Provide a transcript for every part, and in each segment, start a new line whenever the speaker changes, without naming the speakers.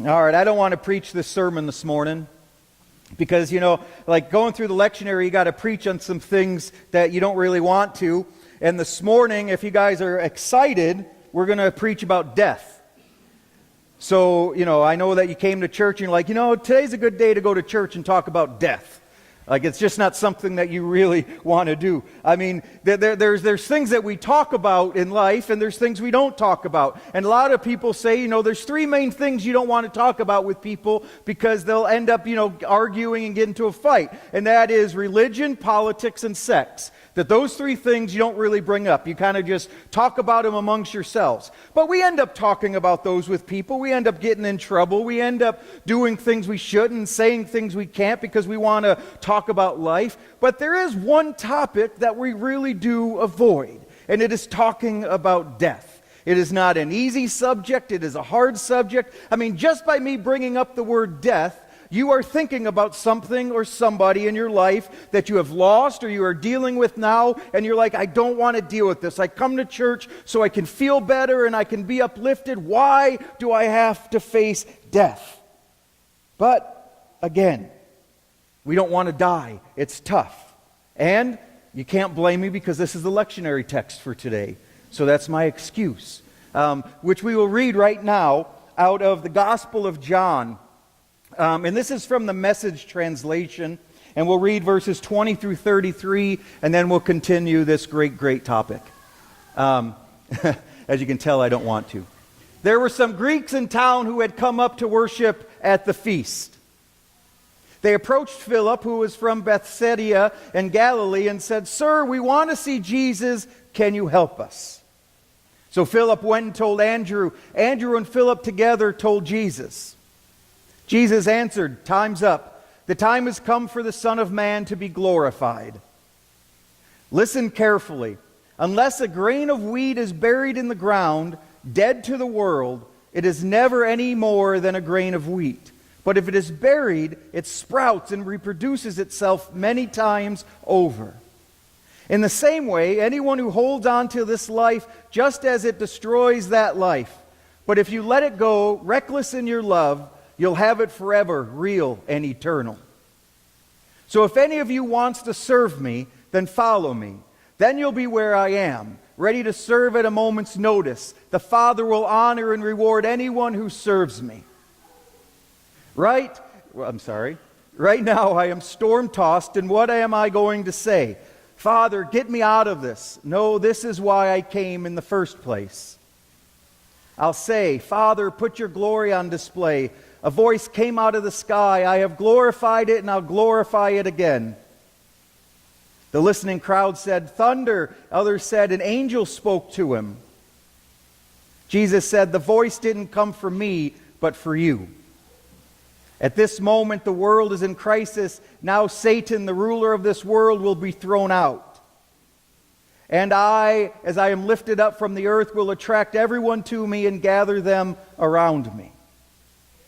All right, I don't want to preach this sermon this morning because, like going through the lectionary, you got to preach on some things that you don't really want to. And this morning, if you guys are excited, we're going to preach about death. So, I know that you came to church and you're like, today's a good day to go to church and talk about death. Like, it's just not something that you really want to do. I mean, there's things that we talk about in life, and there's things we don't talk about. And a lot of people say, there's three main things you don't want to talk about with people because they'll end up, arguing and get into a fight. And that is religion, politics, and sex. That those three things you don't really bring up. You kind of just talk about them amongst yourselves. But we end up talking about those with people. We end up getting in trouble. We end up doing things we shouldn't, saying things we can't because we want to talk about life. But there is one topic that we really do avoid, and it is talking about death. It is not an easy subject. It is a hard subject. I mean, just by me bringing up the word death, you are thinking about something or somebody in your life that you have lost or you are dealing with now, and you're like, I don't want to deal with this. I come to church so I can feel better and I can be uplifted. Why do I have to face death? But, again, we don't want to die. It's tough. And you can't blame me because this is the lectionary text for today. So that's my excuse, which we will read right now out of the Gospel of John. And this is from the Message translation, and we'll read verses 20 through 33, and then we'll continue this great topic. As you can tell, I don't want to. There were some Greeks in town who had come up to worship at the feast. They approached Philip, who was from Bethsaida in Galilee, and said, "Sir, we want to see Jesus. Can you help us?" So Philip went and told Andrew. Andrew and Philip together told Jesus. Jesus answered, "Time's up. The time has come for the Son of Man to be glorified. Listen carefully. Unless a grain of wheat is buried in the ground, dead to the world, it is never any more than a grain of wheat. But if it is buried, it sprouts and reproduces itself many times over. In the same way, anyone who holds on to this life just as it destroys that life. But if you let it go, reckless in your love, you'll have it forever, real and eternal. So if any of you wants to serve me, then follow me. Then you'll be where I am, ready to serve at a moment's notice. The Father will honor and reward anyone who serves me. Right now I am storm-tossed, and what am I going to say? Father, get me out of this. No, this is why I came in the first place. I'll say, Father, put your glory on display. A voice came out of the sky. I have glorified it, and I'll glorify it again. The listening crowd said, thunder. Others said, an angel spoke to him. Jesus said, the voice didn't come from me, but for you. At this moment, the world is in crisis. Now Satan, the ruler of this world, will be thrown out. And I, as I am lifted up from the earth, will attract everyone to me and gather them around me.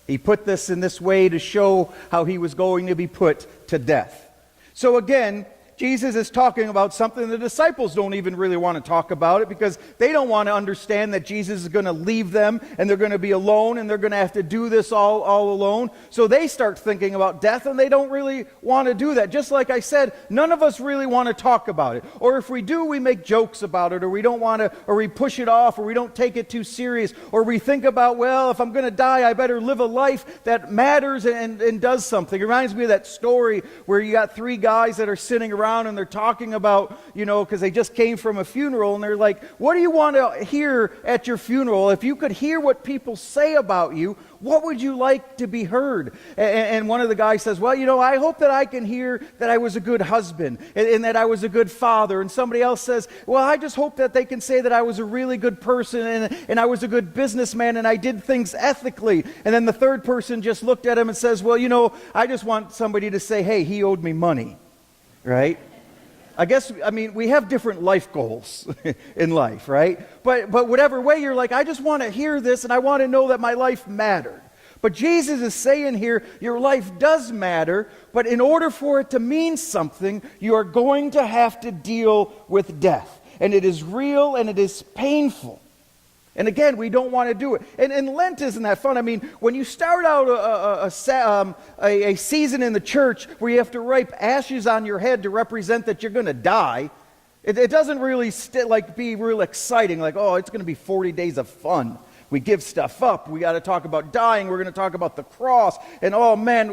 He put this in this way to show how he was going to be put to death. So again, Jesus is talking about something the disciples don't even really want to talk about it because they don't want to understand that Jesus is going to leave them and they're going to be alone and they're going to have to do this all alone. So they start thinking about death and they don't really want to do that. Just like I said, none of us really want to talk about it. Or if we do, we make jokes about it, or we don't want to, or we push it off, or we don't take it too serious, or we think about, well, if I'm going to die, I better live a life that matters and does something. It reminds me of that story where you got three guys that are sitting around and they're talking about, because they just came from a funeral, and they're like, what do you want to hear at your funeral? If you could hear what people say about you, what would you like to be heard? And one of the guys says, well, I hope that I can hear that I was a good husband and that I was a good father. And somebody else says, well, I just hope that they can say that I was a really good person and I was a good businessman and I did things ethically. And then the third person just looked at him and says, well, I just want somebody to say, hey, he owed me money. Right? We have different life goals in life, right? But whatever way, you're like, I just want to hear this and I want to know that my life mattered. But Jesus is saying here, your life does matter, but in order for it to mean something, you are going to have to deal with death. And it is real and it is painful. And again, we don't want to do it. And Lent isn't that fun. I mean, when you start out a season in the church where you have to wipe ashes on your head to represent that you're going to die, it doesn't really be real exciting. Like, oh, it's going to be 40 days of fun. We give stuff up. We got to talk about dying. We're going to talk about the cross. And oh man,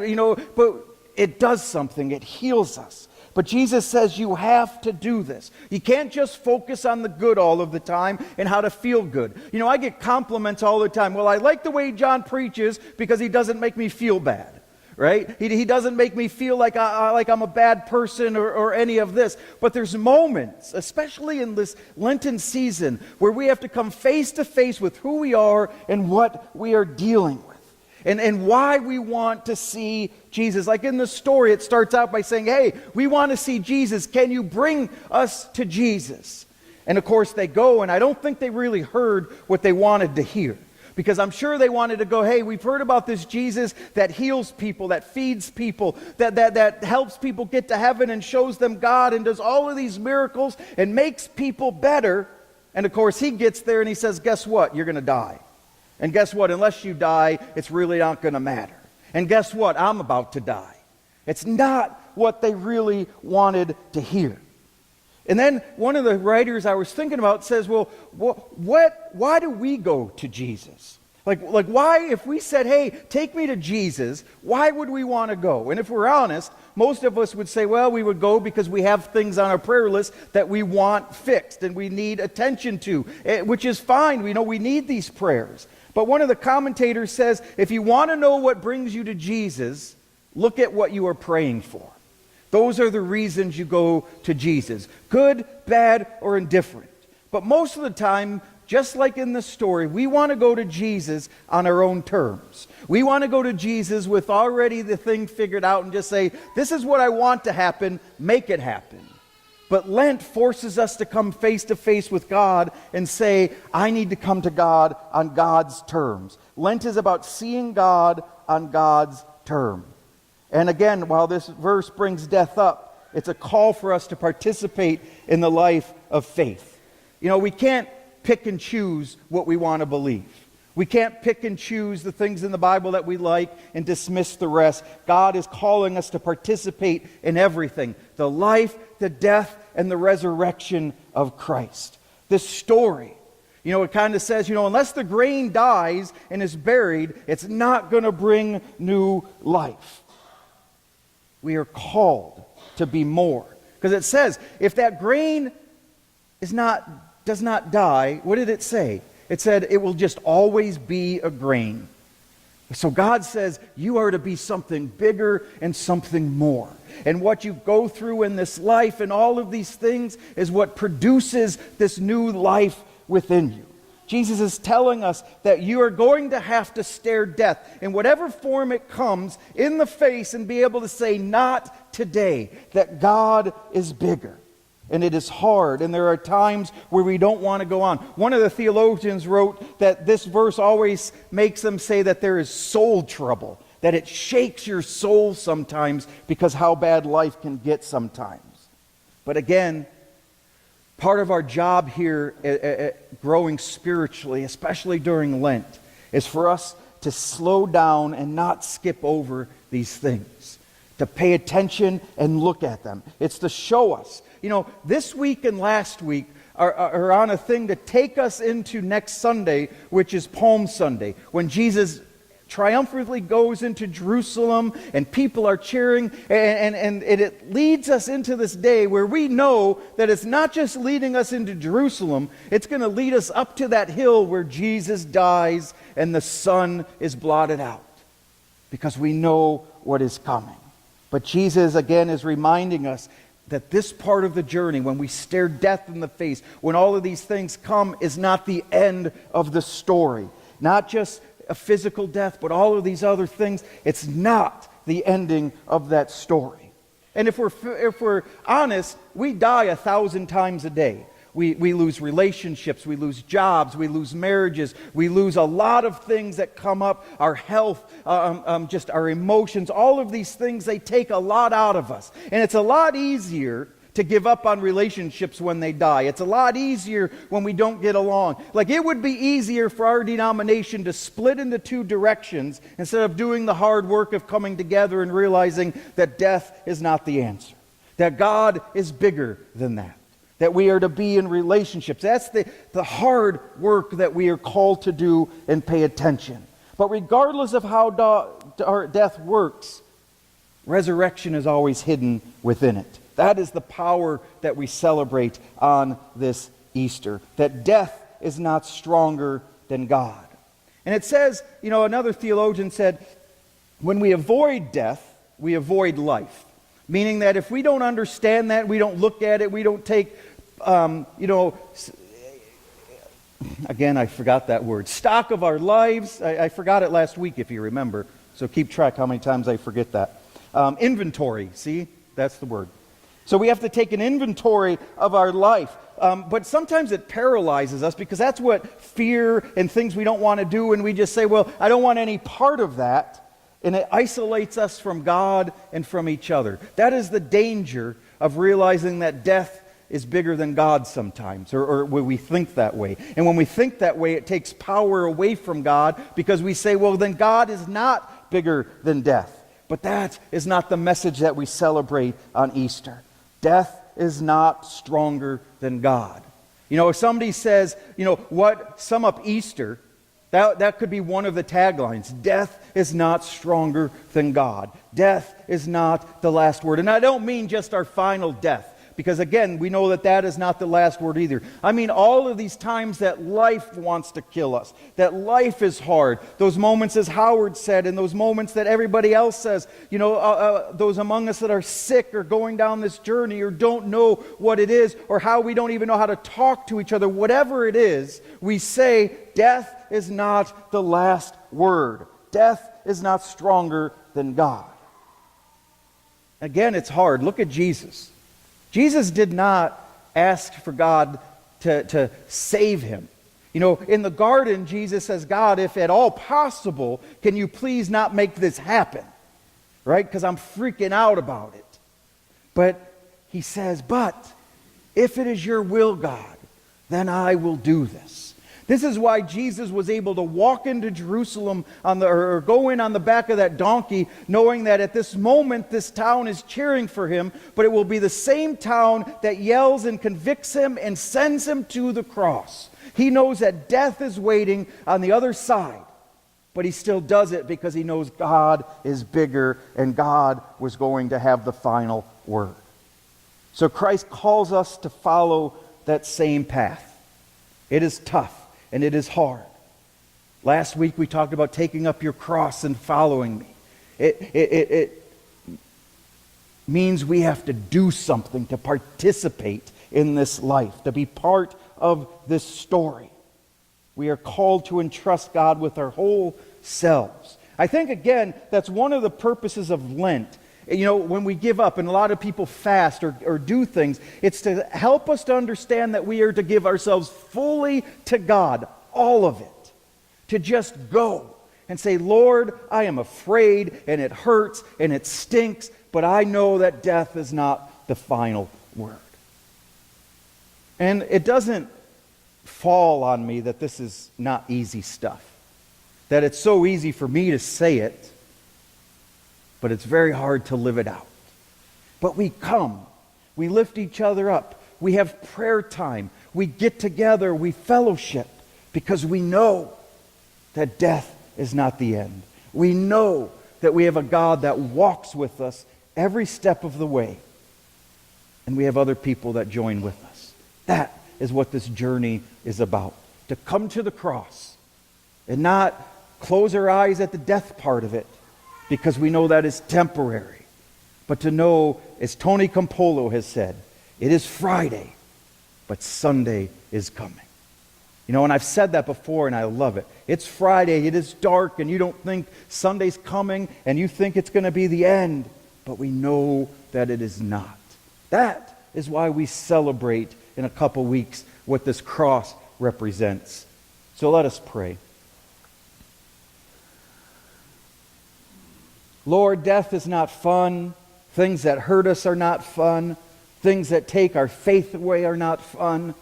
but it does something. It heals us. But Jesus says you have to do this. You can't just focus on the good all of the time and how to feel good. I get compliments all the time. Well, I like the way John preaches because he doesn't make me feel bad, right? He doesn't make me feel like I'm a bad person or any of this. But there's moments, especially in this Lenten season, where we have to come face to face with who we are and what we are dealing with. And why we want to see Jesus. Like in the story, it starts out by saying, hey, we want to see Jesus. Can you bring us to Jesus? And of course they go, and I don't think they really heard what they wanted to hear. Because I'm sure they wanted to go, hey, we've heard about this Jesus that heals people, that feeds people, that helps people get to heaven and shows them God and does all of these miracles and makes people better. And of course he gets there and he says, guess what? You're going to die. And guess what? Unless you die, it's really not going to matter. And guess what? I'm about to die. It's not what they really wanted to hear. And then one of the writers I was thinking about says, well, why do we go to Jesus? Like why, if we said, hey, take me to Jesus, why would we want to go? And if we're honest, most of us would say, well, we would go because we have things on our prayer list that we want fixed and we need attention to, which is fine. We know we need these prayers. But one of the commentators says, if you want to know what brings you to Jesus, look at what you are praying for. Those are the reasons you go to Jesus. Good, bad, or indifferent. But most of the time, just like in the story, we want to go to Jesus on our own terms. We want to go to Jesus with already the thing figured out and just say, this is what I want to happen, make it happen. But Lent forces us to come face to face with God and say, I need to come to God on God's terms. Lent is about seeing God on God's terms. And again, while this verse brings death up, it's a call for us to participate in the life of faith. We can't pick and choose what we want to believe. We can't pick and choose the things in the Bible that we like and dismiss the rest. God is calling us to participate in everything. The life, the death, and the resurrection of Christ. This story, it kind of says, unless the grain dies and is buried, it's not going to bring new life. We are called to be more. Because it says, if that grain does not die, what did it say? It said it will just always be a grain. So God says you are to be something bigger and something more. And what you go through in this life and all of these things is what produces this new life within you. Jesus is telling us that you are going to have to stare death in whatever form it comes in the face and be able to say, not today, that God is bigger. And it is hard, and there are times where we don't want to go on. One of the theologians wrote that this verse always makes them say that there is soul trouble, that it shakes your soul sometimes because how bad life can get sometimes. But again, part of our job here at growing spiritually, especially during Lent, is for us to slow down and not skip over these things, to pay attention and look at them. It's to show us. This week and last week are on a thing to take us into next Sunday, which is Palm Sunday, when Jesus triumphantly goes into Jerusalem and people are cheering, and it leads us into this day where we know that it's not just leading us into Jerusalem, it's going to lead us up to that hill where Jesus dies and the sun is blotted out, because we know what is coming. But Jesus again is reminding us that this part of the journey, when we stare death in the face, when all of these things come, is not the end of the story. Not just a physical death, but all of these other things. It's not the ending of that story. And if we're honest, we die 1,000 times a day. We lose relationships, we lose jobs, we lose marriages, we lose a lot of things that come up, our health, just our emotions, all of these things, they take a lot out of us. And it's a lot easier to give up on relationships when they die. It's a lot easier when we don't get along. Like, it would be easier for our denomination to split into two directions instead of doing the hard work of coming together and realizing that death is not the answer, that God is bigger than that we are to be in relationships. That's the hard work that we are called to do and pay attention. But regardless of how our death works, resurrection is always hidden within it. That is the power that we celebrate on this Easter, that death is not stronger than God. And it says, another theologian said, when we avoid death, we avoid life. Meaning that if we don't understand that, we don't look at it, we don't take, again, I forgot that word, stock of our lives. I forgot it last week, if you remember. So keep track how many times I forget that. Inventory, see? That's the word. So we have to take an inventory of our life. But sometimes it paralyzes us because that's what fear and things we don't want to do, and we just say, well, I don't want any part of that. And it isolates us from God and from each other. That is the danger of realizing that death is bigger than God sometimes, or when we think that way. And when we think that way, it takes power away from God because we say, well, then God is not bigger than death. But that is not the message that we celebrate on Easter. Death is not stronger than God. If somebody says, sum up Easter, that could be one of the taglines. Death is not stronger than God. Death is not the last word. And I don't mean just our final death, because again, we know that is not the last word either. I mean all of these times that life wants to kill us, that life is hard. Those moments, as Howard said, and those moments that everybody else says, those among us that are sick or going down this journey or don't know what it is or how we don't even know how to talk to each other, whatever it is, we say death is not the last word. Death is not stronger than God. Again, it's hard. Look at Jesus. Jesus did not ask for God to save him. In the garden, Jesus says, God, if at all possible, can you please not make this happen? Right? Because I'm freaking out about it. But he says, but if it is your will, God, then I will do this. This is why Jesus was able to walk into Jerusalem or go in on the back of that donkey, knowing that at this moment this town is cheering for him, but it will be the same town that yells and convicts him and sends him to the cross. He knows that death is waiting on the other side, but he still does it because he knows God is bigger and God was going to have the final word. So Christ calls us to follow that same path. It is tough. And it is hard. Last week we talked about taking up your cross and following me. It means we have to do something to participate in this life, to be part of this story. We are called to entrust God with our whole selves. I think, again, that's one of the purposes of Lent. When we give up, and a lot of people fast or do things, it's to help us to understand that we are to give ourselves fully to God, all of it. To just go and say, Lord, I am afraid, and it hurts, and it stinks, but I know that death is not the final word. And it doesn't fall on me that this is not easy stuff. That it's so easy for me to say it, but it's very hard to live it out. But we come, we lift each other up, we have prayer time, we get together, we fellowship, because we know that death is not the end. We know that we have a God that walks with us every step of the way, and we have other people that join with us. That is what this journey is about. To come to the cross and not close our eyes at the death part of it, because we know that is temporary. But to know, as Tony Campolo has said, it is Friday, but Sunday is coming. And I've said that before, and I love it. It's Friday, it is dark, and you don't think Sunday's coming, and you think it's going to be the end, but we know that it is not. That is why we celebrate in a couple weeks what this cross represents. So let us pray. Lord, death is not fun. Things that hurt us are not fun. Things that take our faith away are not fun.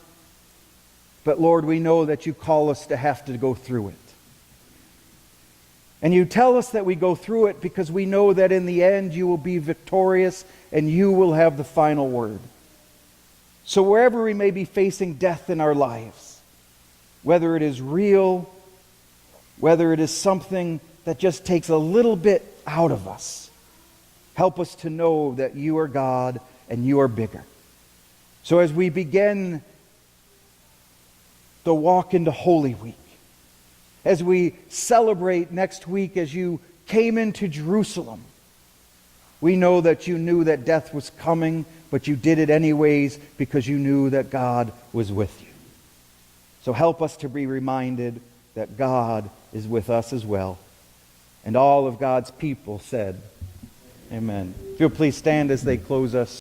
But Lord, we know that you call us to have to go through it. And you tell us that we go through it because we know that in the end you will be victorious and you will have the final word. So wherever we may be facing death in our lives, whether it is real, whether it is something that just takes a little bit out of us, help us to know that you are God and you are bigger. So as we begin the walk into Holy Week, as we celebrate next week as you came into Jerusalem, we know that you knew that death was coming, but you did it anyways because you knew that God was with you. So help us to be reminded that God is with us as well. And all of God's people said, Amen. If you'll please stand as they close us.